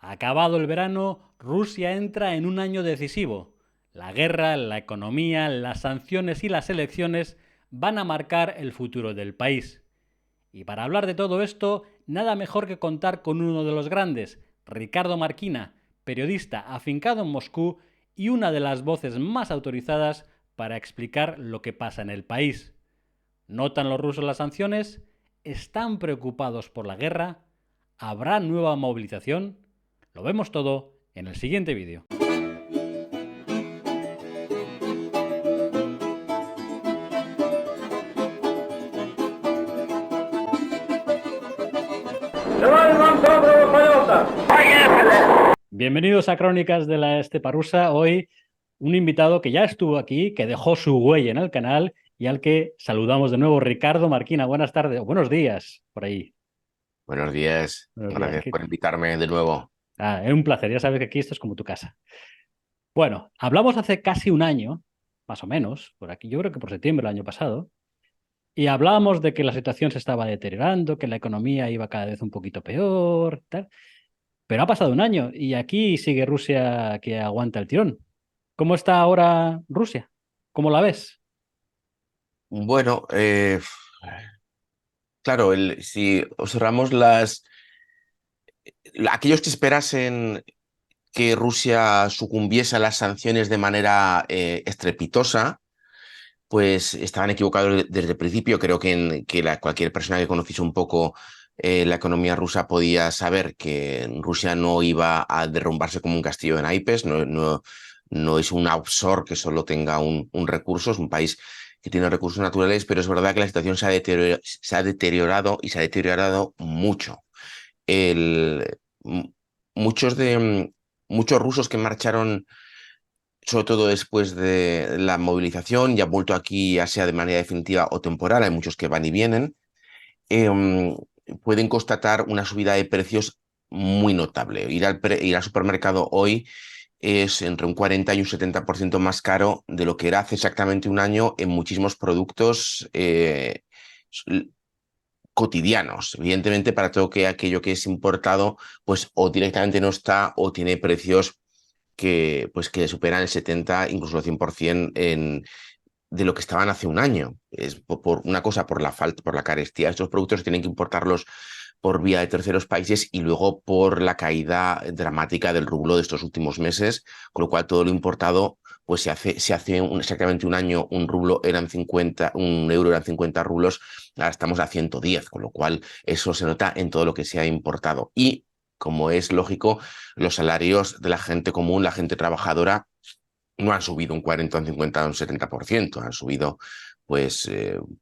Acabado el verano, Rusia entra en un año decisivo. La guerra, la economía, las sanciones y las elecciones van a marcar el futuro del país. Y para hablar de todo esto, nada mejor que contar con uno de los grandes, Ricardo Marquina, periodista afincado en Moscú y una de las voces más autorizadas para explicar lo que pasa en el país. ¿Notan los rusos las sanciones? ¿Están preocupados por la guerra? ¿Habrá nueva movilización? Lo vemos todo en el siguiente vídeo. Bienvenidos a Crónicas de la Estepa Rusa. Hoy un invitado que ya estuvo aquí, que dejó su huella en el canal y al que saludamos de nuevo, Ricardo Marquina. Buenas tardes, o buenos días, por ahí. Buenos días, Buenos días. gracias por invitarme de nuevo. Es un placer, ya sabes que aquí esto es como tu casa. Bueno, hablamos hace casi un año, más o menos, por aquí, yo creo que por septiembre del año pasado, y hablábamos de que la situación se estaba deteriorando, que la economía iba cada vez un poquito peor, tal. Pero ha pasado un año y aquí sigue Rusia que aguanta el tirón. ¿Cómo está ahora Rusia? ¿Cómo la ves? Bueno, claro, si observamos aquellos que esperasen que Rusia sucumbiese a las sanciones de manera estrepitosa, pues estaban equivocados desde el principio. Creo que cualquier persona que conociese un poco la economía rusa podía saber que Rusia no iba a derrumbarse como un castillo de naipes, no es un offshore que solo tenga un recurso, es un país que tiene recursos naturales, pero es verdad que la situación se ha deteriorado y se ha deteriorado mucho. El, m- muchos muchos rusos que marcharon sobre todo después de la movilización, ya han vuelto aquí, ya sea de manera definitiva o temporal, hay muchos que van y vienen, eh, mm, pueden constatar una subida de precios muy notable. Ir al supermercado hoy es entre un 40 y un 70% más caro de lo que era hace exactamente un año en muchísimos productos s- cotidianos. Evidentemente, para todo aquello que es importado, pues o directamente no está o tiene precios que superan el 70, incluso el 100% de lo que estaban hace un año. Es por una cosa, por la falta, por la carestía de estos productos, tienen que importarlos por vía de terceros países y luego por la caída dramática del rublo de estos últimos meses, con lo cual todo lo importado, pues exactamente un año un euro eran 50 rublos, ahora estamos a 110, con lo cual eso se nota en todo lo que se ha importado. Y, como es lógico, los salarios de la gente común, la gente trabajadora, no han subido un 40, un 50, un 70%, han subido pues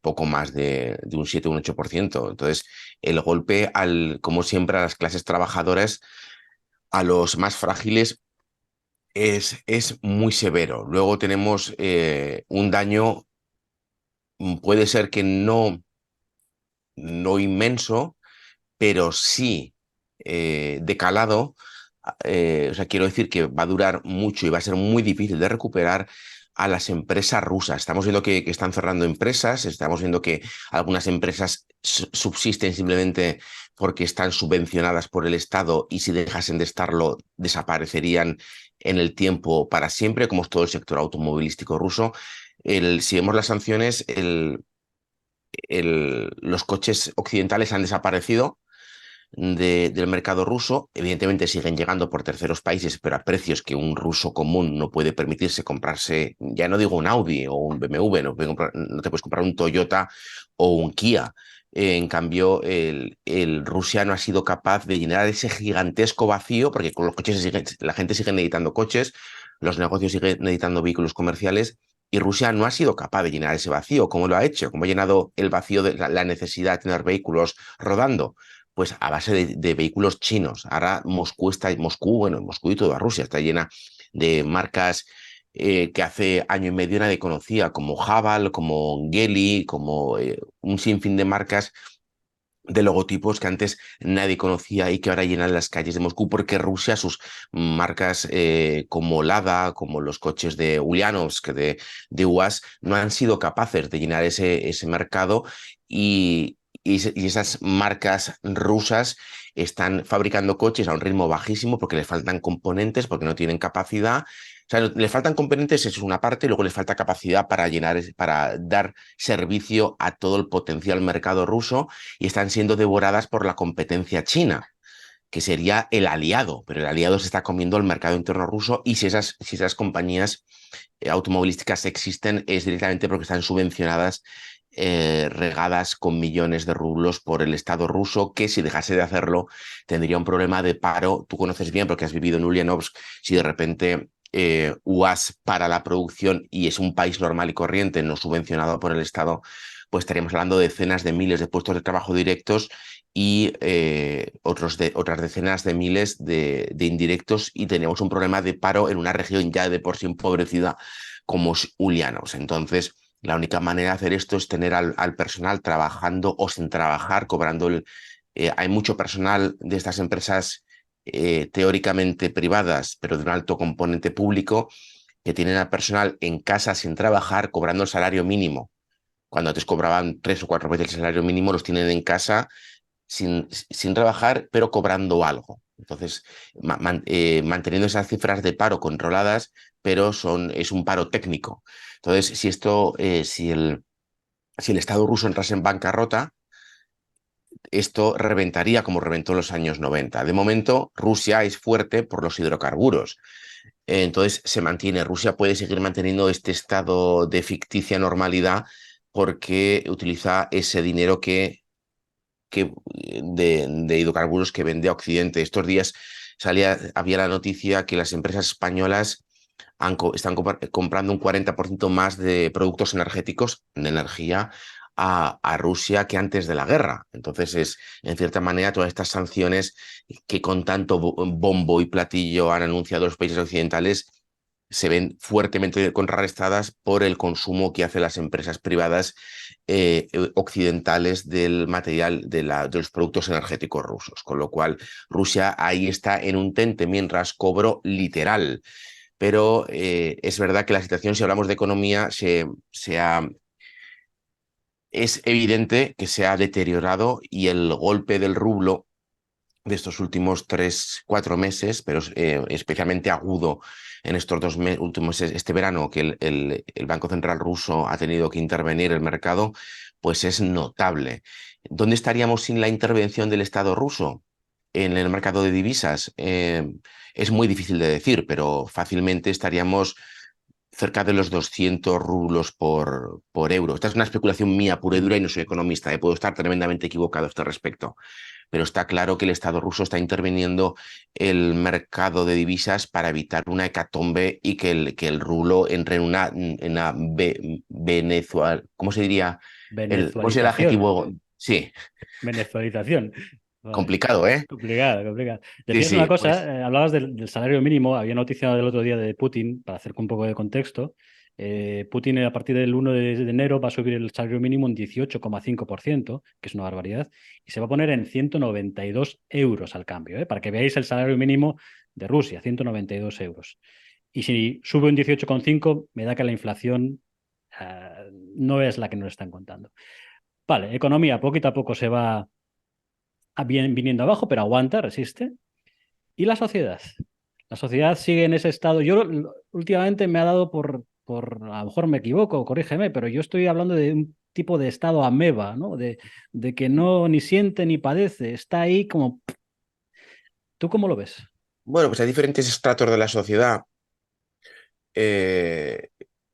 poco más de un 7 o un 8%. Entonces, el golpe, como siempre, a las clases trabajadoras, a los más frágiles, es muy severo. Luego tenemos un daño, puede ser que no inmenso, pero sí de calado. O sea, quiero decir que va a durar mucho y va a ser muy difícil de recuperar a las empresas rusas. Estamos viendo que están cerrando empresas, estamos viendo que algunas empresas subsisten simplemente porque están subvencionadas por el Estado y si dejasen de estarlo, desaparecerían en el tiempo para siempre, como es todo el sector automovilístico ruso. Si vemos las sanciones, los coches occidentales han desaparecido del mercado ruso. Evidentemente siguen llegando por terceros países, pero a precios que un ruso común no puede permitirse comprarse. Ya no digo un Audi o un BMW, no te puedes comprar un Toyota o un Kia. En cambio, el Rusia no ha sido capaz de llenar ese gigantesco vacío, porque con los coches la gente sigue necesitando coches, los negocios siguen necesitando vehículos comerciales, y Rusia no ha sido capaz de llenar ese vacío. ¿Cómo lo ha hecho? ¿Cómo ha llenado el vacío de la necesidad de tener vehículos rodando? Pues a base de vehículos chinos. Ahora Moscú y toda Rusia está llena de marcas que hace año y medio nadie conocía, como Haval, como Geely, como un sinfín de marcas de logotipos que antes nadie conocía y que ahora llenan las calles de Moscú, porque Rusia, sus marcas como Lada, como los coches de Ulyanovsk, de UAZ, no han sido capaces de llenar ese mercado y esas marcas rusas están fabricando coches a un ritmo bajísimo porque les faltan componentes, porque no tienen capacidad. O sea, les faltan componentes, eso es una parte, y luego les falta capacidad para llenar, para dar servicio a todo el potencial mercado ruso y están siendo devoradas por la competencia china, que sería el aliado, pero el aliado se está comiendo el mercado interno ruso y si esas compañías automovilísticas existen es directamente porque están subvencionadas, regadas con millones de rublos por el Estado ruso, que si dejase de hacerlo tendría un problema de paro. Tú conoces bien porque has vivido en Ulyanovsk, si de repente UAS para la producción y es un país normal y corriente, no subvencionado por el Estado, pues estaríamos hablando de decenas de miles de puestos de trabajo directos y otras decenas de miles de indirectos, y tenemos un problema de paro en una región ya de por sí empobrecida como es Ulyanovsk. Entonces, la única manera de hacer esto es tener al personal trabajando o sin trabajar, cobrando hay mucho personal de estas empresas teóricamente privadas, pero de un alto componente público, que tienen al personal en casa sin trabajar, cobrando el salario mínimo. Cuando antes cobraban 3 o 4 veces el salario mínimo, los tienen en casa sin trabajar, pero cobrando algo. Entonces, manteniendo esas cifras de paro controladas, pero es un paro técnico. Entonces, si el Estado ruso entrase en bancarrota, esto reventaría como reventó en los años 90. De momento, Rusia es fuerte por los hidrocarburos. Entonces, Rusia puede seguir manteniendo este estado de ficticia normalidad porque utiliza ese dinero de hidrocarburos que vende a Occidente. Estos días había la noticia que las empresas españolas están comprando un 40% más de productos energéticos, de energía, a Rusia que antes de la guerra. Entonces, en cierta manera, todas estas sanciones que con tanto bombo y platillo han anunciado los países occidentales se ven fuertemente contrarrestadas por el consumo que hacen las empresas privadas occidentales del material de los productos energéticos rusos. Con lo cual, Rusia ahí está en un tente mientras cobro literal. Pero es verdad que la situación, si hablamos de economía, es evidente que se ha deteriorado, y el golpe del rublo de estos últimos 3, 4 meses, pero especialmente agudo en estos últimos meses, este verano, que el Banco Central ruso ha tenido que intervenir el mercado, pues es notable. ¿Dónde estaríamos sin la intervención del Estado ruso? En el mercado de divisas. Es muy difícil de decir, pero fácilmente estaríamos cerca de los 200 rublos por euro. Esta es una especulación mía pura y dura y no soy economista, puedo estar tremendamente equivocado a este respecto, pero está claro que el Estado ruso está interviniendo el mercado de divisas para evitar una hecatombe y que el rublo entre en una Venezuela, ¿cómo se diría? ¿Cómo es el Venezualización. adjetivo? Sí, Venezualización. Vale. complicado, ¿eh? Complicado, complicado. Sí, Decías una sí, cosa, pues hablabas del salario mínimo, había noticia del otro día de Putin, para hacer un poco de contexto. Putin a partir del 1 de enero va a subir el salario mínimo en 18,5%, que es una barbaridad, y se va a poner en 192 euros al cambio, para que veáis el salario mínimo de Rusia, 192 euros. Y si sube un 18,5, me da que la inflación no es la que nos están contando. Vale, economía poquito a poco se va viniendo abajo, pero aguanta, resiste. ¿Y la sociedad? La sociedad sigue en ese estado. Yo últimamente me ha dado a lo mejor me equivoco, corrígeme, pero yo estoy hablando de un tipo de estado ameba, ¿no? De que no ni siente ni padece, está ahí como... ¿Tú cómo lo ves? bueno, pues hay diferentes estratos de la sociedad. Eh,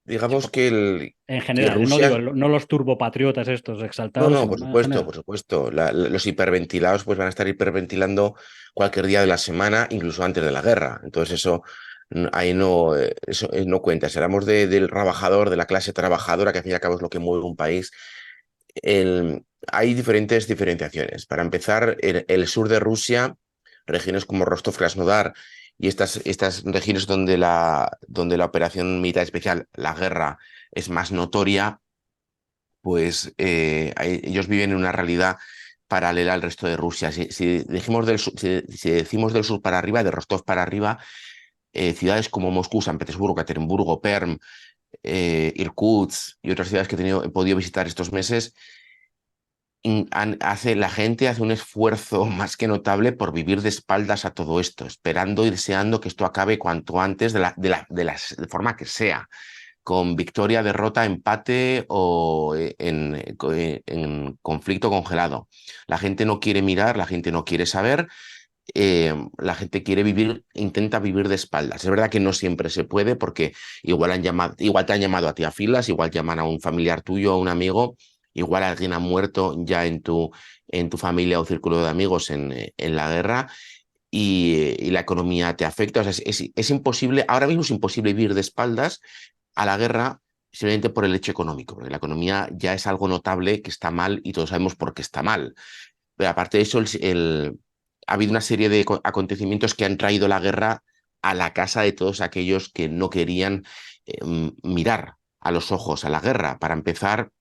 Sí, digamos en que general, no digo, Rusia. no los turbopatriotas estos No, exaltados, no, sino por en supuesto, general. por supuesto. Los hiperventilados pues van a estar hiperventilando cualquier día de la semana, incluso antes de la guerra. Entonces eso ahí no, eso no cuenta. Si hablamos del trabajador, de la clase trabajadora, que al fin y al cabo es lo que mueve un país, hay diferentes diferenciaciones. Para empezar, el sur de Rusia, regiones como Rostov, Krasnodar y estas regiones donde la operación militar especial, la guerra, es más notoria, pues ellos viven en una realidad paralela al resto de Rusia. Si decimos del sur para arriba, de Rostov para arriba, ciudades como Moscú, San Petersburgo, Caterimburgo, Perm, Irkutsk y otras ciudades que he podido visitar estos meses, la gente hace un esfuerzo más que notable por vivir de espaldas a todo esto, esperando y deseando que esto acabe cuanto antes de forma que sea, con victoria, derrota, empate o en conflicto congelado. La gente no quiere mirar, la gente no quiere saber, la gente quiere vivir, intenta vivir de espaldas. Es verdad que no siempre se puede porque igual te han llamado a ti a filas, igual llaman a un familiar tuyo, a un amigo, igual alguien ha muerto ya en tu familia o círculo de amigos en la guerra y la economía te afecta. O sea, es imposible, ahora mismo es imposible vivir de espaldas a la guerra simplemente por el hecho económico, porque la economía ya es algo notable que está mal y todos sabemos por qué está mal. Pero aparte de eso, ha habido una serie de acontecimientos que han traído la guerra a la casa de todos aquellos que no querían mirar a los ojos a la guerra. Para empezar,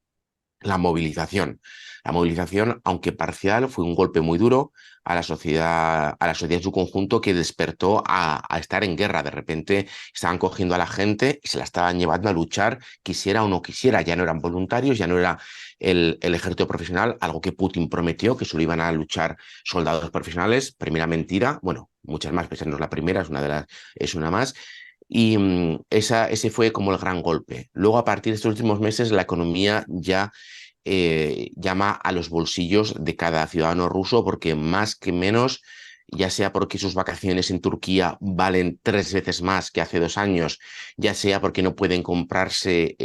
la movilización. La movilización, aunque parcial, fue un golpe muy duro a la sociedad en su conjunto que despertó a estar en guerra. De repente estaban cogiendo a la gente y se la estaban llevando a luchar, quisiera o no quisiera. Ya no eran voluntarios, ya no era el ejército profesional, algo que Putin prometió, que solo iban a luchar soldados profesionales. Primera mentira, bueno, muchas más, pero esa no es la primera, es una más. Y ese fue como el gran golpe. Luego, a partir de estos últimos meses, la economía ya llama a los bolsillos de cada ciudadano ruso, porque más que menos, ya sea porque sus vacaciones en Turquía valen 3 veces más que hace 2 años, ya sea porque no pueden comprarse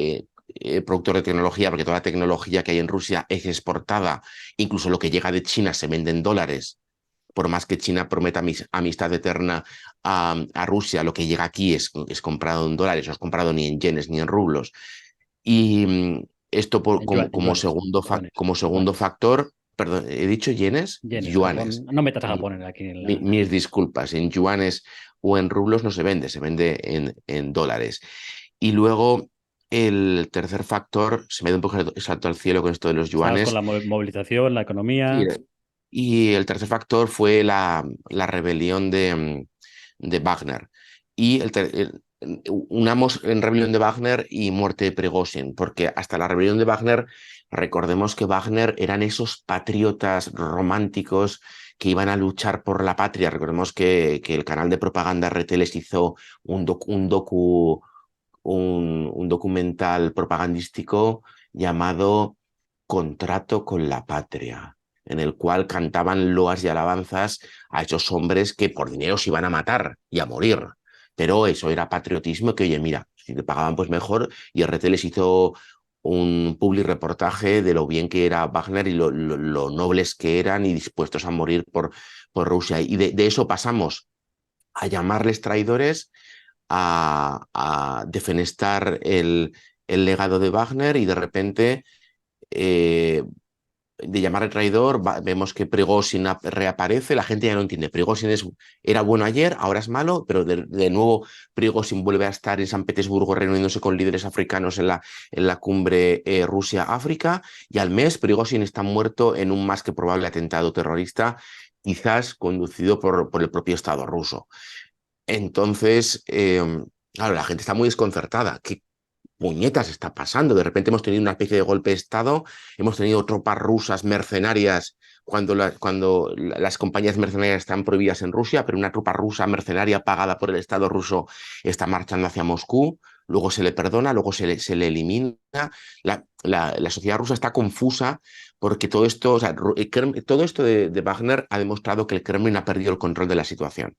productos de tecnología, porque toda la tecnología que hay en Rusia es exportada, incluso lo que llega de China se vende en dólares. Por más que China prometa amistad eterna a Rusia, lo que llega aquí es comprado en dólares, no es comprado ni en yenes ni en rublos. Y esto En yuanes, como segundo yuanes. factor, perdón, ¿he dicho yenes? Yenes, Yuanes. Japón. No metas a Japón aquí en Mis disculpas, en yuanes o en rublos no se vende en dólares. Y luego el tercer factor, se me da un poco el salto al cielo con esto de los Estabas con yuanes. la movilización, la Sí, economía. y el tercer factor fue la rebelión de Wagner. Y unamos en rebelión de Wagner y muerte de Prigozhin, porque hasta la rebelión de Wagner, recordemos que Wagner eran esos patriotas románticos que iban a luchar por la patria. Recordemos que el canal de propaganda RT les hizo un documental propagandístico llamado Contrato con la Patria, en el cual cantaban loas y alabanzas a esos hombres que por dinero se iban a matar y a morir. Pero eso era patriotismo que, oye, mira, si te pagaban pues mejor, y RT les hizo un public reportaje de lo bien que era Wagner y lo nobles que eran y dispuestos a morir por Rusia. Y de eso pasamos a llamarles traidores, a defenestar el legado de Wagner y de repente, eh, de llamar al traidor, vemos que Prigozhin reaparece, la gente ya no entiende. Prigozhin era bueno ayer, ahora es malo, pero de nuevo Prigozhin vuelve a estar en San Petersburgo reuniéndose con líderes africanos en la cumbre Rusia-África, y al mes Prigozhin está muerto en un más que probable atentado terrorista, quizás conducido por el propio Estado ruso. Entonces, claro, la gente está muy desconcertada. ¿Qué puñetas está pasando? De repente hemos tenido una especie de golpe de Estado, hemos tenido tropas rusas mercenarias cuando las compañías mercenarias están prohibidas en Rusia, pero una tropa rusa mercenaria pagada por el Estado ruso está marchando hacia Moscú, luego se le perdona, luego se le elimina. La sociedad rusa está confusa porque todo esto, o sea, todo esto de Wagner ha demostrado que el Kremlin ha perdido el control de la situación,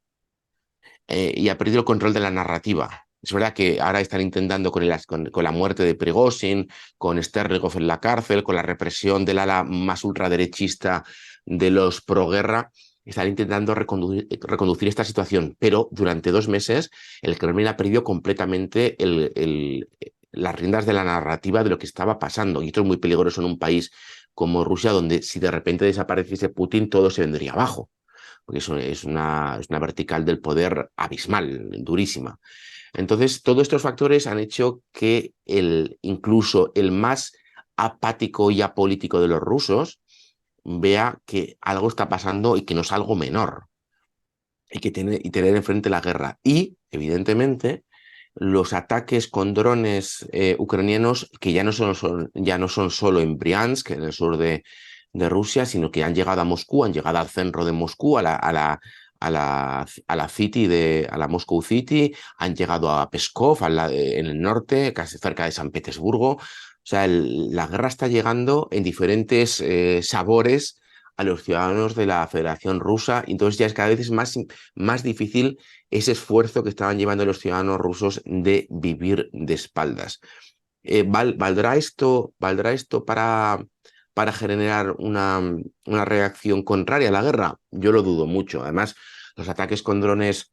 y ha perdido el control de la narrativa. Es verdad que ahora están intentando con la muerte de Prigozhin, con Sterligov en la cárcel, con la represión del ala más ultraderechista de los proguerra, están intentando reconducir esta situación, pero durante 2 meses el Kremlin ha perdido completamente las riendas de la narrativa de lo que estaba pasando. Y esto es muy peligroso en un país como Rusia, donde si de repente desapareciese Putin, todo se vendría abajo, porque eso es una vertical del poder abismal, durísima. Entonces, todos estos factores han hecho que incluso el más apático y apolítico de los rusos vea que algo está pasando y que no es algo menor, y tener enfrente la guerra. Y, evidentemente, los ataques con drones ucranianos, que ya no son solo en Briansk, en el sur de Rusia, sino que han llegado a Moscú, han llegado al centro de Moscú, a la City a la Moscow City, han llegado a Pskov, en el norte, casi cerca de San Petersburgo. O sea, la guerra está llegando en diferentes sabores a los ciudadanos de la Federación Rusa, y entonces ya es cada vez es más difícil ese esfuerzo que estaban llevando los ciudadanos rusos de vivir de espaldas. ¿Valdrá esto para generar una reacción contraria a la guerra? Yo lo dudo mucho. Además, los ataques con drones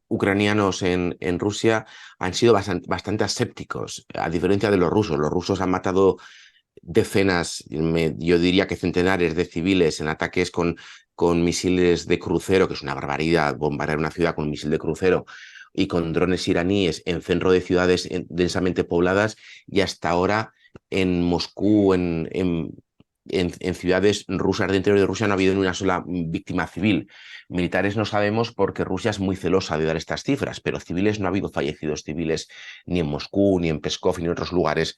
ucranianos en Rusia han sido bastante asépticos, a diferencia de los rusos. Los rusos han matado decenas, yo diría que centenares de civiles en ataques con misiles de crucero, que es una barbaridad bombardear una ciudad con un misil de crucero, y con drones iraníes en centro de ciudades densamente pobladas, y hasta ahora en Moscú, en ciudades rusas de interior de Rusia no ha habido ni una sola víctima civil. Militares no sabemos porque Rusia es muy celosa de dar estas cifras, pero civiles no ha habido fallecidos civiles ni en Moscú, ni en Pskov, ni en otros lugares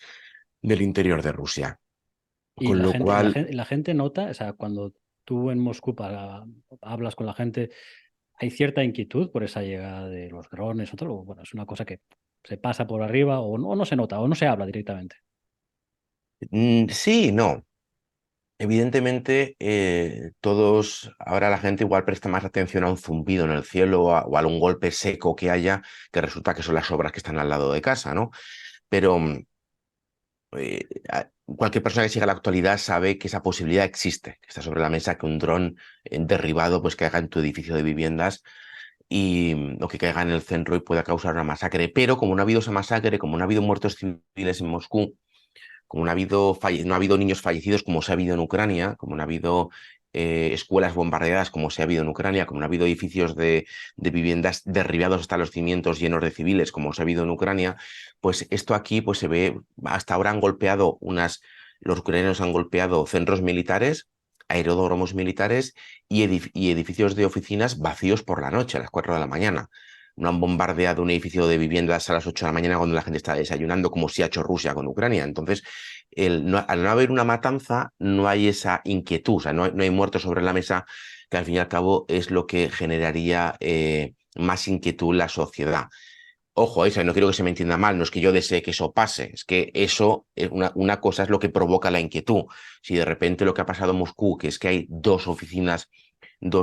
del interior de Rusia. Y Con la lo gente, la cual, gente, la gente nota, o sea, cuando tú en Moscú hablas con la gente, hay cierta inquietud por esa llegada de los drones, otro, bueno, es una cosa que se pasa por arriba o no se nota o no se habla directamente. sí, no. Evidentemente, ahora la gente igual presta más atención a un zumbido en el cielo o a un golpe seco que haya, que resulta que son las obras que están al lado de casa, ¿no? Pero cualquier persona que siga la actualidad sabe que esa posibilidad existe, que está sobre la mesa, que un dron derribado pues caiga en tu edificio de viviendas o que caiga en el centro y pueda causar una masacre. Pero como no ha habido esa masacre, como no ha habido muertos civiles en Moscú, como no ha habido niños fallecidos como se ha habido en Ucrania, como no ha habido escuelas bombardeadas como se ha habido en Ucrania, como no ha habido edificios de viviendas derribados hasta los cimientos llenos de civiles como se ha habido en Ucrania, pues esto aquí pues se ve, hasta ahora los ucranianos han golpeado centros militares, aeródromos militares y edificios de oficinas vacíos por la noche, a las 4 de la mañana. No han bombardeado un edificio de viviendas a las 8 de la mañana cuando la gente está desayunando, como sí ha hecho Rusia con Ucrania. Entonces, al no haber una matanza, no hay esa inquietud, o sea, no hay muertos sobre la mesa, que al fin y al cabo es lo que generaría más inquietud en la sociedad. Ojo, eso, no quiero que se me entienda mal, no es que yo desee que eso pase, es que eso, una cosa es lo que provoca la inquietud. Si de repente lo que ha pasado en Moscú, que es que hay dos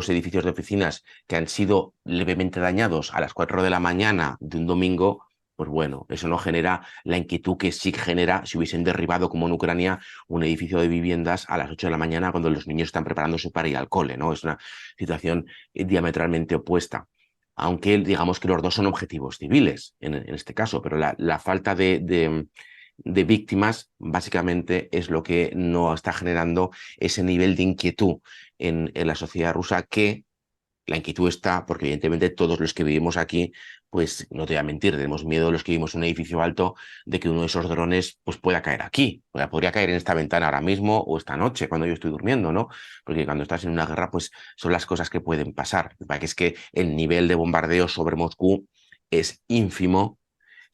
edificios de oficinas que han sido levemente dañados a las 4 de la mañana de un domingo, pues bueno, eso no genera la inquietud que sí genera si hubiesen derribado, como en Ucrania, un edificio de viviendas a las 8 de la mañana cuando los niños están preparándose para ir al cole, ¿no? Es una situación diametralmente opuesta, aunque digamos que los dos son objetivos civiles en este caso, pero la falta de víctimas básicamente es lo que no está generando ese nivel de inquietud en la sociedad rusa, que la inquietud está porque evidentemente todos los que vivimos aquí, pues no te voy a mentir, tenemos miedo los que vivimos en un edificio alto de que uno de esos drones pues pueda caer aquí, podría caer en esta ventana ahora mismo o esta noche cuando yo estoy durmiendo, ¿no? Porque cuando estás en una guerra pues son las cosas que pueden pasar. Para que es que el nivel de bombardeo sobre Moscú es ínfimo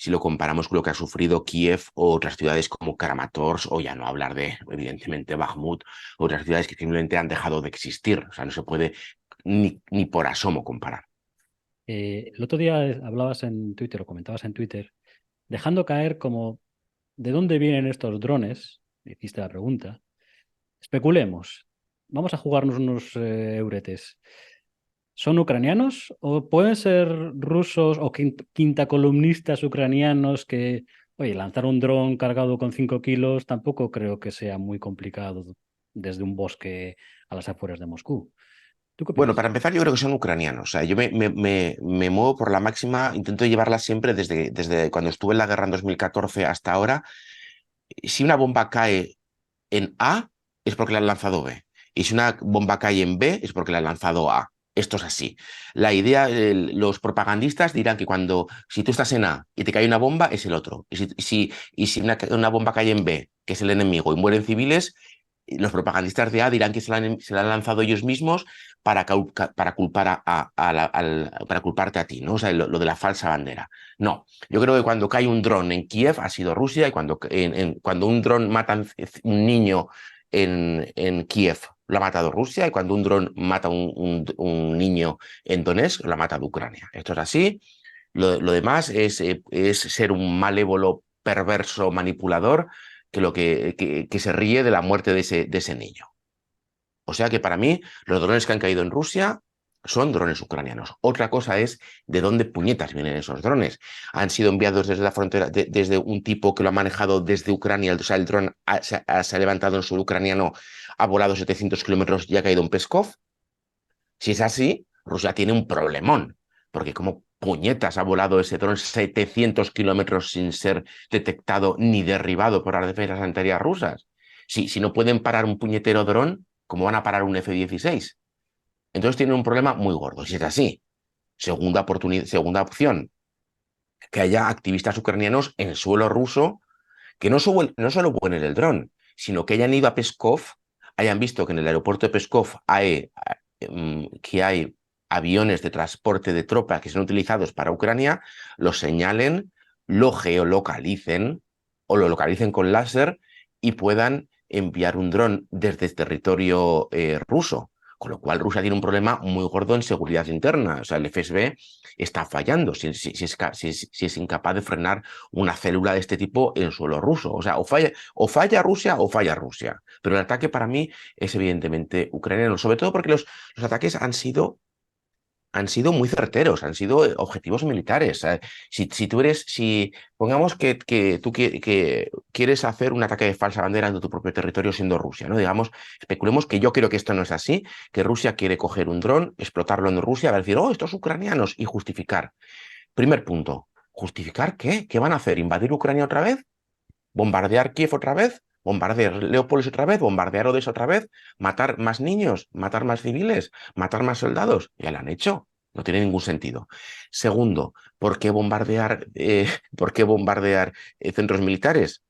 si lo comparamos con lo que ha sufrido Kiev o otras ciudades como Kramatorsk, o ya no hablar de, evidentemente, Bakhmut, otras ciudades que simplemente han dejado de existir. O sea, no se puede ni por asomo comparar. El otro día hablabas en Twitter o comentabas en Twitter, dejando caer como de dónde vienen estos drones, hiciste la pregunta. Especulemos, vamos a jugarnos unos euretes. ¿Son ucranianos o pueden ser rusos o quintacolumnistas ucranianos que, oye, lanzar un dron cargado con 5 kilos tampoco creo que sea muy complicado desde un bosque a las afueras de Moscú? ¿Tú qué Bueno, opinas? para empezar, yo creo que son ucranianos. O sea, yo me muevo por la máxima, intento llevarla siempre desde cuando estuve en la guerra en 2014 hasta ahora. Si una bomba cae en A, es porque la han lanzado B. Y si una bomba cae en B, es porque la han lanzado A. Esto es así. La idea, los propagandistas dirán que si tú estás en A y te cae una bomba, es el otro. Y si una bomba cae en B, que es el enemigo, y mueren civiles, los propagandistas de A dirán que se la han lanzado ellos mismos para culpar para culparte a ti, ¿no? O sea, lo de la falsa bandera. No, yo creo que cuando cae un dron en Kiev ha sido Rusia y cuando un dron mata a un niño en Kiev lo ha matado Rusia y cuando un dron mata a un niño en Donetsk lo ha matado Ucrania. Esto es así. Lo demás es ser un malévolo, perverso, manipulador que se ríe de la muerte de ese niño. O sea que para mí los drones que han caído en Rusia son drones ucranianos. Otra cosa es de dónde puñetas vienen esos drones. Han sido enviados desde la frontera, desde un tipo que lo ha manejado desde Ucrania, o sea, el dron se ha levantado en suelo ucraniano, ha volado 700 kilómetros y ha caído en Peskov. Si es así, Rusia tiene un problemón, porque como puñetas ha volado ese dron 700 kilómetros sin ser detectado ni derribado por las defensas antiaéreas rusas. Si no pueden parar un puñetero dron, ¿cómo van a parar un F-16? Entonces tienen un problema muy gordo. Si es así, segunda opción, que haya activistas ucranianos en suelo ruso que no solo vuelen el dron, sino que hayan ido a Peskov, hayan visto que en el aeropuerto de Peskov que hay aviones de transporte de tropa que son utilizados para Ucrania, lo señalen, lo geolocalicen o lo localicen con láser y puedan enviar un dron desde el territorio ruso. Con lo cual Rusia tiene un problema muy gordo en seguridad interna. O sea, el FSB está fallando si es incapaz de frenar una célula de este tipo en suelo ruso. O sea, o falla Rusia o falla Rusia. Pero el ataque para mí es evidentemente ucraniano, sobre todo porque los ataques han sido muy certeros, han sido objetivos militares. Si pongamos que tú que quieres hacer un ataque de falsa bandera en tu propio territorio siendo Rusia, ¿no? Digamos, especulemos que yo creo que esto no es así, que Rusia quiere coger un dron, explotarlo en Rusia, va a decir, oh, estos ucranianos, y justificar. Primer punto, ¿justificar qué? ¿Qué van a hacer? ¿Invadir Ucrania otra vez? ¿Bombardear Kiev otra vez? ¿Bombardear Leópolis otra vez? ¿Bombardear Odessa otra vez? ¿Matar más niños? ¿Matar más civiles? ¿Matar más soldados? Ya lo han hecho. No tiene ningún sentido. Segundo, ¿por qué bombardear centros militares?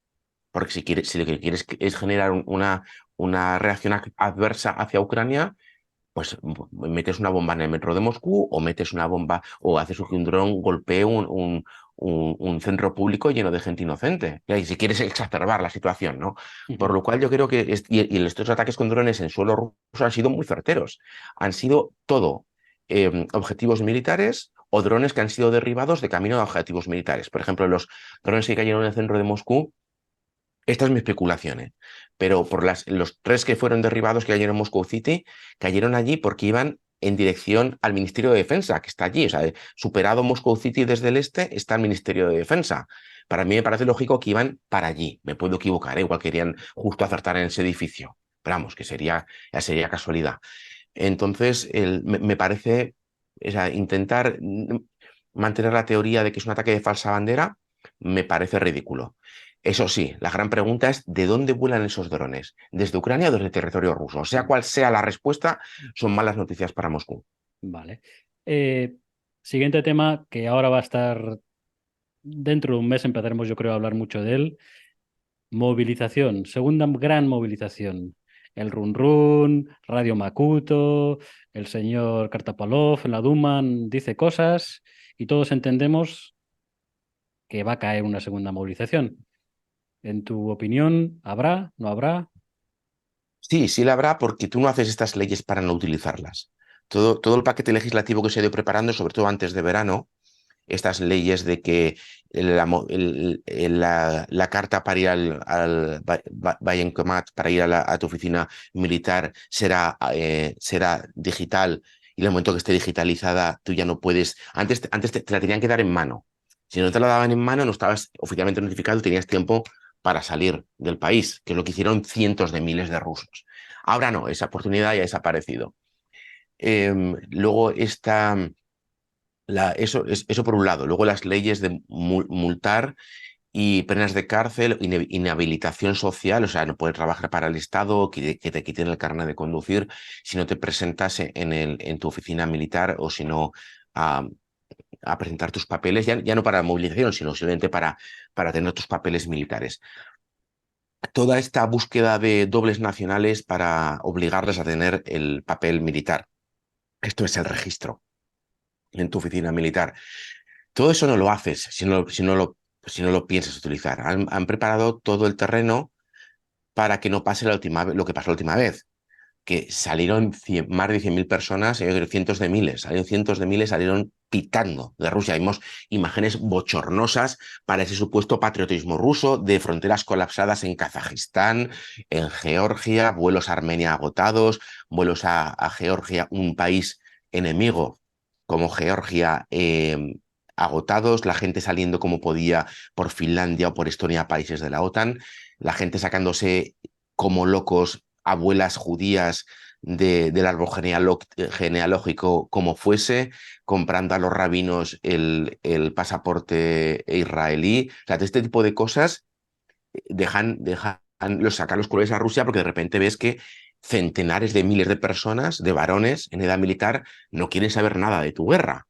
Porque si lo que quieres es generar una reacción adversa hacia Ucrania, pues metes una bomba en el metro de Moscú o metes una bomba o haces que un dron golpee un centro público lleno de gente inocente. Y si quieres exacerbar la situación, ¿no? Por Ujú. lo cual yo creo que estos ataques con drones en suelo ruso han sido muy certeros. Han sido todo objetivos militares o drones que han sido derribados de camino a objetivos militares. Por ejemplo, los drones que cayeron en el centro de Moscú, esta es mi especulación, ¿eh? Pero los tres que fueron derribados que cayeron en Moscow City, cayeron allí porque iban en dirección al Ministerio de Defensa, que está allí. O sea, superado Moscow City desde el este, está el Ministerio de Defensa. Para mí me parece lógico que iban para allí. Me puedo equivocar, ¿eh? Igual querían justo acertar en ese edificio. Pero vamos, ya sería casualidad. Entonces, me parece, o sea, intentar mantener la teoría de que es un ataque de falsa bandera, me parece ridículo. Eso sí, la gran pregunta es ¿de dónde vuelan esos drones? ¿Desde Ucrania o desde territorio ruso? Sea cual sea la respuesta, son malas noticias para Moscú. Vale. Eh, Siguiente tema que ahora va a estar dentro de un mes, empezaremos yo creo a hablar mucho de él. Movilización, segunda gran movilización. El Run Run, Radio Makuto, el señor Kartapalov en la Duma dice cosas y todos entendemos que va a caer una segunda movilización. En tu opinión, ¿habrá? ¿No habrá? Sí, sí la habrá porque tú no haces estas leyes para no utilizarlas. Todo el paquete legislativo que se ha ido preparando, sobre todo antes de verano, estas leyes de que la carta para ir al Wayenkomat, para ir a tu oficina militar, será digital y en el momento que esté digitalizada tú ya no puedes. Antes te la tenían que dar en mano. Si no te la daban en mano, no estabas oficialmente notificado y tenías tiempo para salir del país, que es lo que hicieron cientos de miles de rusos. Ahora no, esa oportunidad ya ha desaparecido. Luego eso por un lado. Luego las leyes de multar y penas de cárcel, inhabilitación social, o sea, no puedes trabajar para el Estado, que te quiten el carnet de conducir si no te presentas en tu oficina militar o si no a, a presentar tus papeles, ya no para movilización, sino simplemente para tener tus papeles militares. toda esta búsqueda de dobles nacionales para obligarles a tener el papel militar. Esto es el registro en tu oficina militar. Todo eso no lo haces si no lo piensas utilizar. Han preparado todo el terreno para que no pase lo que pasó la última vez, que salieron más de 100.000 personas, cientos de miles, salieron pitando de Rusia. Vimos imágenes bochornosas para ese supuesto patriotismo ruso, de fronteras colapsadas en Kazajistán, en Georgia, vuelos a Armenia agotados, vuelos a Georgia, un país enemigo como Georgia, agotados, la gente saliendo como podía por Finlandia o por Estonia, países de la OTAN, la gente sacándose como locos abuelas judías del árbol genealógico como fuese, comprando a los rabinos pasaporte israelí. O sea, de este tipo de cosas sacan los colores a Rusia porque de repente ves que centenares de miles de personas, de varones en edad militar, no quieren saber nada de tu guerra.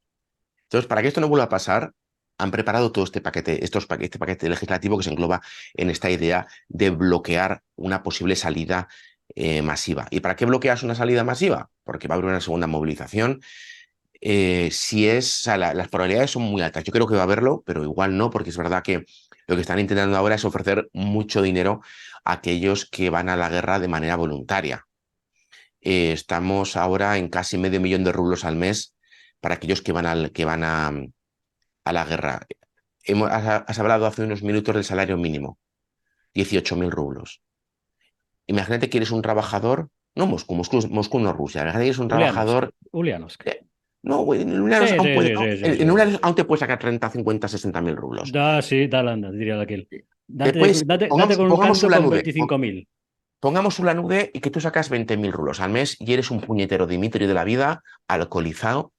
Entonces, para que esto no vuelva a pasar, han preparado todo este paquete legislativo que se engloba en esta idea de bloquear una posible salida masiva. ¿Y para qué bloqueas una salida masiva? Porque va a haber una segunda movilización. O sea, las probabilidades son muy altas. Yo creo que va a haberlo, pero igual no, porque es verdad que lo que están intentando ahora es ofrecer mucho dinero a aquellos que van a la guerra de manera voluntaria. Estamos ahora en casi medio millón de rublos al mes para aquellos que van a la guerra. Has hablado hace unos minutos del salario mínimo, 18.000 rublos. Imagínate que eres un trabajador, no Moscú no Rusia, imagínate que eres un Ulianovsk. trabajador, Ulianovsk. no, güey, en Sí, Ulianos aún sí, puede, sí, ¿no? sí, sí, En sí. Ulianos aún te puedes sacar 30, 50, 60.000 rublos. Da, sí, dale, anda, diría aquel. Después, Date con un pongamos canto una con nube, 25.000. pongamos una nube y que tú sacas 20.000 rublos al mes y eres un puñetero Dimitri de la vida, alcoholizado,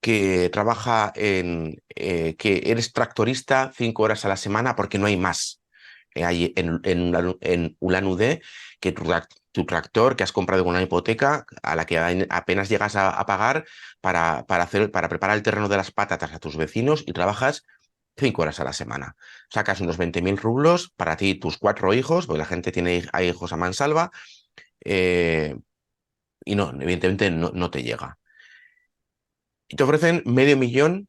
que trabaja que eres tractorista 5 horas a la semana porque no hay más hay en Ulan Ude que tu tractor que has comprado con una hipoteca a la que apenas llegas a pagar para preparar el terreno de las patatas a tus vecinos y trabajas 5 horas a la semana. Sacas unos 20.000 rublos para ti y tus 4 hijos, porque la gente hay hijos a mansalva, eh, y no, evidentemente no te llega. Y te ofrecen medio millón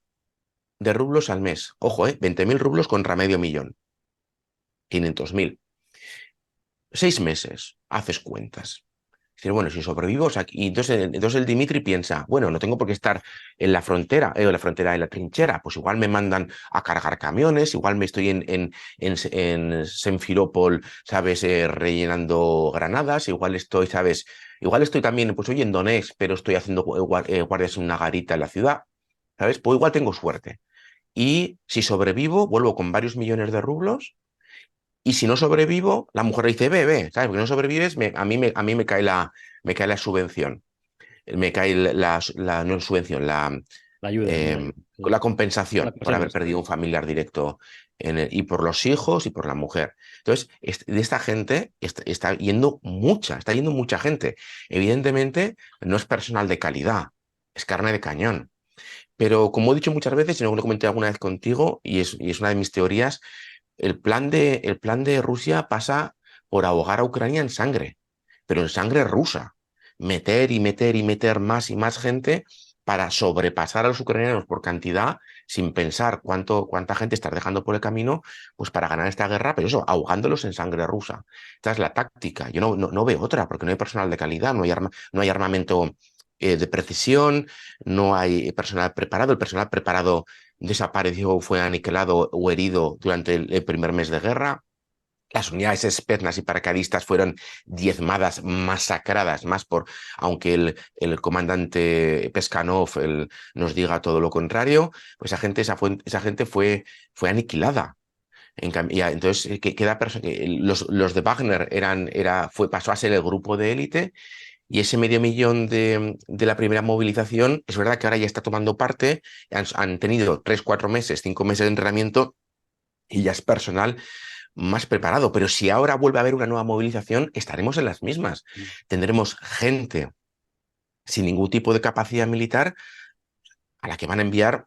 de rublos al mes. Ojo, 20.000 rublos contra medio millón. 500.000. 6 meses, haces cuentas. Dices, bueno, si sobrevivo, o sea, y entonces el Dimitri piensa, bueno, no tengo por qué estar en la trinchera, pues igual me mandan a cargar camiones, igual me estoy en Senfirópol, ¿sabes? Rellenando granadas, igual estoy, ¿sabes? Igual estoy también, pues hoy en Donetsk, pero estoy haciendo guardias en una garita en la ciudad, ¿sabes? Pues igual tengo suerte. Y si sobrevivo, vuelvo con varios millones de rublos y si no sobrevivo, la mujer le dice, ve, ¿sabes? Porque no sobrevives, a mí me cae la subvención. Me cae no subvención, La ayuda, no la ayuda. la La compensación por compensación haber esa. perdido un familiar directo y por los hijos y por la mujer. Entonces, de esta gente está yendo mucha gente. Evidentemente, no es personal de calidad, es carne de cañón. Pero como he dicho muchas veces, y no lo comenté alguna vez contigo, y es una de mis teorías, el plan de Rusia pasa por ahogar a Ucrania en sangre, pero en sangre rusa. Meter y meter y meter más y más gente para sobrepasar a los ucranianos por cantidad, sin pensar cuánta gente estás dejando por el camino, pues para ganar esta guerra, pero eso, ahogándolos en sangre rusa. Esta es la táctica. Yo no veo otra, porque no hay personal de calidad, no hay armamento de precisión, no hay personal preparado. El personal preparado desapareció, fue aniquilado o herido durante el primer mes de guerra. Las unidades espetnas y paracaidistas fueron diezmadas, masacradas, aunque el comandante Peskanov nos diga todo lo contrario, pues esa gente fue aniquilada. Entonces, los de Wagner pasó a ser el grupo de élite y ese medio millón de la primera movilización, es verdad que ahora ya está tomando parte, han tenido 3, 4 meses, 5 meses de entrenamiento y ya es personal más preparado. Pero si ahora vuelve a haber una nueva movilización, estaremos en las mismas. Tendremos gente sin ningún tipo de capacidad militar a la que van a enviar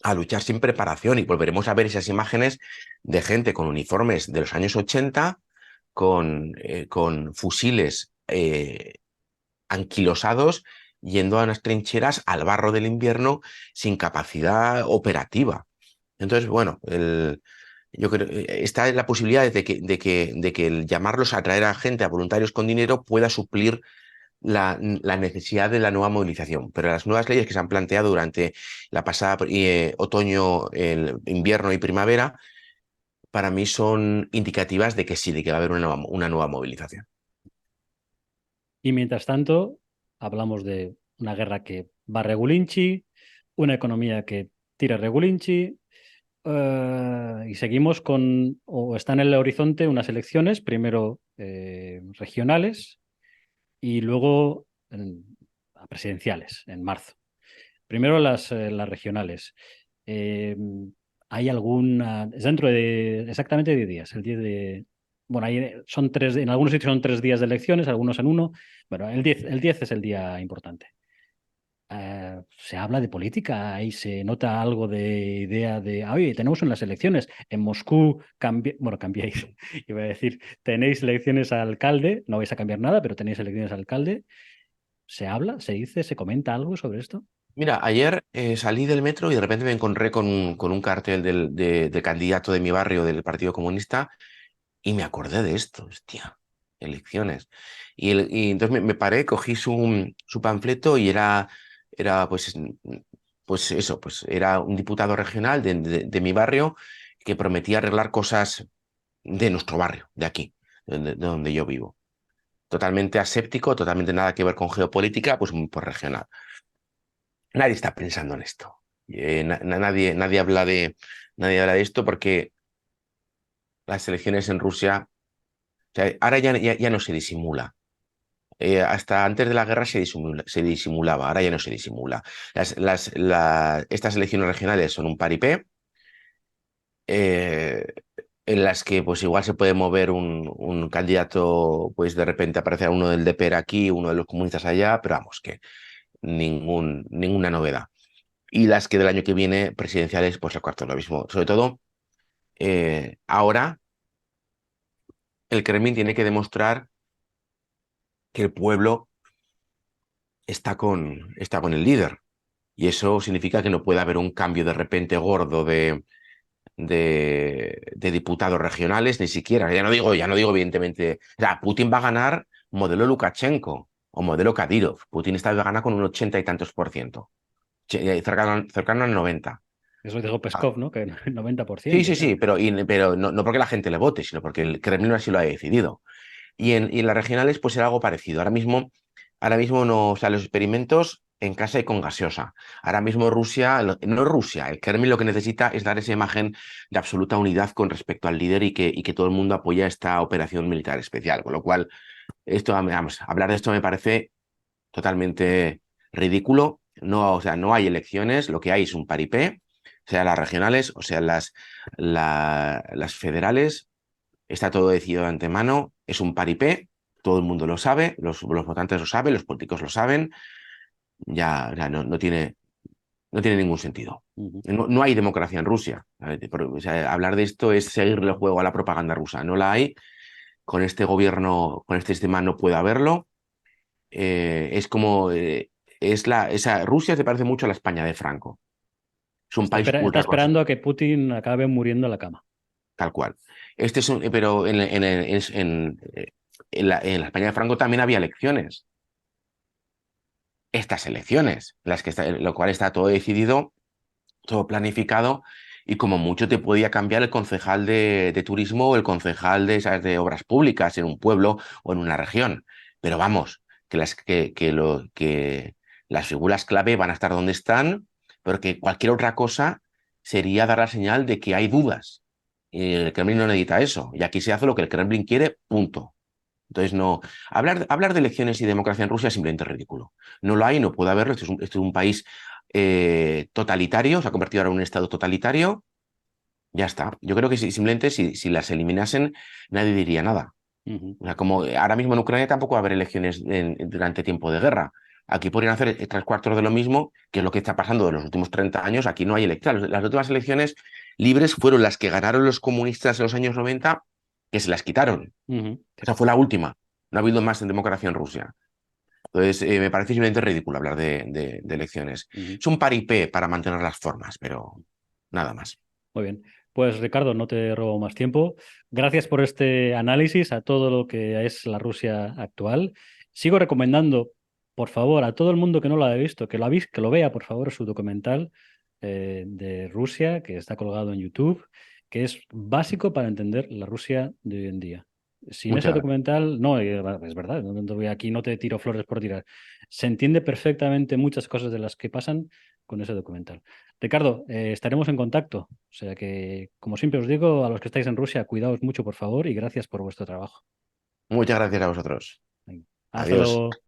a luchar sin preparación y volveremos a ver esas imágenes de gente con uniformes de los años 80, con fusiles anquilosados, yendo a unas trincheras al barro del invierno sin capacidad operativa. Entonces, bueno, yo creo está la posibilidad de que el llamarlos a traer a gente, a voluntarios con dinero, pueda suplir la necesidad de la nueva movilización. Pero las nuevas leyes que se han planteado durante la pasada otoño, el invierno y primavera, para mí son indicativas de que sí, de que va a haber una nueva movilización. Y mientras tanto, hablamos de una guerra que va regulinchi, una economía que tira regulinchi, y seguimos con, o están en el horizonte unas elecciones, primero regionales y luego presidenciales en marzo. Primero las regionales. Eh, ¿Hay alguna? Es dentro de exactamente 10 días, el 10 de... Bueno, son tres, en algunos sitios son 3 días de elecciones, algunos en uno. Bueno, el diez es el día importante. Se habla de política, ahí se nota algo de idea de, oye, tenemos unas elecciones. En Moscú, bueno, cambiáis, iba a decir, tenéis elecciones al alcalde, no vais a cambiar nada, pero tenéis elecciones al alcalde. ¿Se habla, se dice, se comenta algo sobre esto? Mira, ayer salí del metro y de repente me encontré con un cartel del candidato de mi barrio del Partido Comunista y me acordé de esto, hostia, elecciones. Y entonces me paré, cogí su panfleto y era pues eso, pues era un diputado regional de mi barrio que prometía arreglar cosas de nuestro barrio, de aquí, de donde yo vivo. Totalmente aséptico, totalmente nada que ver con geopolítica, pues regional. Nadie está pensando en esto. Nadie habla de esto porque las elecciones en Rusia, o sea, ahora ya no se disimula. Hasta antes de la guerra se disimulaba, ahora ya no se disimula. Estas elecciones regionales son un paripé, eh, en las que pues igual se puede mover un candidato, pues de repente aparecerá uno del DPR aquí, uno de los comunistas allá, pero vamos, que ninguna novedad. Y las que del año que viene, presidenciales, pues el cuarto lo mismo. Sobre todo, ahora el Kremlin tiene que demostrar que el pueblo está con el líder. Y eso significa que no puede haber un cambio de repente gordo de diputados regionales, ni siquiera. Ya no digo evidentemente. O sea, Putin va a ganar modelo Lukashenko o modelo Kadyrov. Putin va a ganar con un 80 y tantos por ciento, cercano al 90. Eso dijo Peskov, ¿no? Que el Sí, 90% sí, y tal. sí, pero no porque la gente le vote, sino porque el Kremlin así lo ha decidido. Y en las regionales, pues era algo parecido. Ahora mismo no, o sea, los experimentos en casa y con gaseosa. Ahora mismo Rusia, no es Rusia, el Kremlin lo que necesita es dar esa imagen de absoluta unidad con respecto al líder y que todo el mundo apoya esta operación militar especial. Con lo cual, vamos, hablar de esto me parece totalmente ridículo. No, o sea, no hay elecciones, lo que hay es un paripé, sea las regionales o sean las federales. Está todo decidido de antemano, es un paripé, todo el mundo lo sabe, los votantes lo saben, los políticos lo saben, ya no tiene ningún sentido. Ujú. No hay democracia en Rusia. O sea, hablar de esto es seguirle el juego a la propaganda rusa. No la hay. Con este gobierno, con este sistema no puede haberlo. Es como Rusia se parece mucho a la España de Franco. Es un país Está ultra esperando a que Putin acabe muriendo en la cama. tal cual. Pero en la España de Franco también había elecciones. Estas elecciones, lo cual está todo decidido, todo planificado, y como mucho te podía cambiar el concejal de turismo o el concejal ¿sabes?, de obras públicas en un pueblo o en una región. Pero vamos, que las figuras clave van a estar donde están, porque cualquier otra cosa sería dar la señal de que hay dudas. Y el Kremlin no necesita eso. Y aquí se hace lo que el Kremlin quiere, punto. Entonces, no. Hablar de elecciones y democracia en Rusia es simplemente ridículo. No lo hay, no puede haberlo. Esto es un país totalitario, se ha convertido ahora en un estado totalitario. Ya está. Yo creo que simplemente si las eliminasen, nadie diría nada. Ujú. O sea, como ahora mismo en Ucrania tampoco va a haber elecciones durante tiempo de guerra. Aquí podrían hacer tres cuartos de lo mismo, que es lo que está pasando en los últimos 30 años. Aquí no hay elecciones. Las últimas elecciones libres fueron las que ganaron los comunistas en los años 90, que se las quitaron. Ujú, Esa cierto. fue la última. No ha habido más en democracia en Rusia. Entonces, me parece simplemente ridículo hablar de elecciones. Ujú. Es un paripé para mantener las formas, pero nada más. Muy bien. Pues Ricardo, no te robo más tiempo. Gracias por este análisis a todo lo que es la Rusia actual. Sigo recomendando, por favor, a todo el mundo que no lo haya visto, que lo vea, por favor, su documental de Rusia, que está colgado en YouTube, que es básico para entender la Rusia de hoy en día. Sin ese Muchas gracias. documental, no, es verdad, aquí no te tiro flores por tirar. Se entiende perfectamente muchas cosas de las que pasan con ese documental. Ricardo, estaremos en contacto. O sea que, como siempre os digo, a los que estáis en Rusia, cuidaos mucho, por favor, y gracias por vuestro trabajo. Muchas gracias a vosotros. Venga, hasta Adiós. luego.